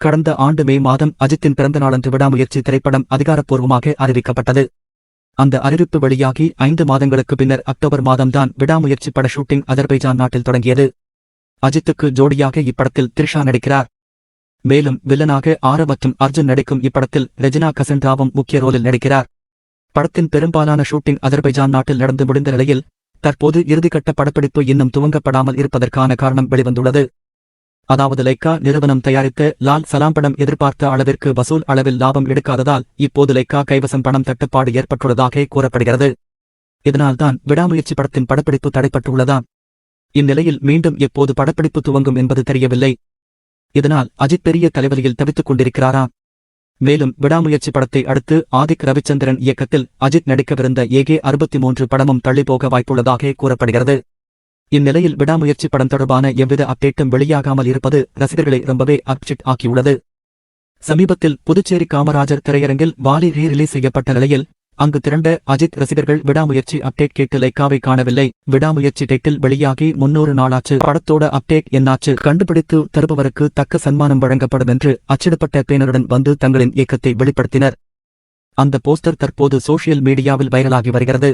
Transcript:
கடந்த ஆண்டு மே மாதம் அஜித்தின் பிறந்தநாளன்று விடாமுயற்சி திரைப்படம் அதிகாரப்பூர்வமாக அறிவிக்கப்பட்டது. அந்த அறிவிப்பு வெளியாகி 5 மாதங்களுக்கு பின்னர் அக்டோபர் மாதம்தான் விடாமுயற்சி பட ஷூட்டிங் அஜர்பைஜான் நாட்டில் தொடங்கியது. அஜித்துக்கு ஜோடியாக இப்படத்தில் த்ரிஷா நடிக்கிறார். மேலும் வில்லனாக ஆரவ் மற்றும் அர்ஜுன் நடிக்கும் இப்படத்தில் ரெஜினா கசன்ட்ராவும் முக்கிய ரோலில் நடிக்கிறார். படத்தின் பெரும்பாலான ஷூட்டிங் அஜர்பைஜான் நாட்டில் நடந்து முடிந்த நிலையில் தற்போது இறுதிக்கட்ட படப்பிடிப்பு இன்னும் துவங்கப்படாமல் இருப்பதற்கான காரணம் வெளிவந்துள்ளது. அதாவது லைக்கா நிறுவனம் தயாரித்த லால் சலாம் படம் எதிர்பார்த்த அளவிற்கு வசூல் அளவில் லாபம் எடுக்காததால் இப்போது லைக்கா கைவசம் பணம் தட்டுப்பாடு ஏற்பட்டுள்ளதாக கூறப்படுகிறது. இதனால்தான் விடாமுயற்சி படத்தின் படப்பிடிப்பு தடைப்பட்டுள்ளதாம். இந்நிலையில் மீண்டும் எப்போது படப்பிடிப்பு துவங்கும் என்பது தெரியவில்லை. இதனால் அஜித் பெரிய தலைவலியில் தவித்துக் கொண்டிருக்கிறாராம். மேலும் விடாமுயற்சி படத்தை அடுத்து ஆதிக் ரவிச்சந்திரன் இயக்கத்தில் அஜித் நடிக்கவிருந்த ஏகே 63 படமும் தள்ளிப்போக வாய்ப்புள்ளதாக கூறப்படுகிறது. இந்நிலையில் விடாமுயற்சி படம் தொடர்பான எவ்வித அப்டேட்டும் வெளியாகாமல் இருப்பது ரசிகர்களை ரொம்பவே அப்செட் ஆக்கியுள்ளது. சமீபத்தில் புதுச்சேரி காமராஜர் திரையரங்கில் வாலி ரீ-ரிலீஸ் செய்யப்பட்ட நிலையில் அங்கு திரண்ட அஜித் ரசிகர்கள் விடாமுயற்சி அப்டேட் கேட்டு லைக்காவை காணவில்லை. விடாமுயற்சி டைட்டில் வெளியாகி 300 நாளாச்சு, படத்தோட அப்டேட் என்னாச்சு, கண்டுபிடித்து தருபவருக்கு தக்க சன்மானம் வழங்கப்படும் என்று அச்சிடப்பட்ட பேனருடன் வந்து தங்களின் இயக்கத்தை வெளிப்படுத்தினர். அந்த போஸ்டர் தற்போது சோஷியல் மீடியாவில் வைரலாகி வருகிறது.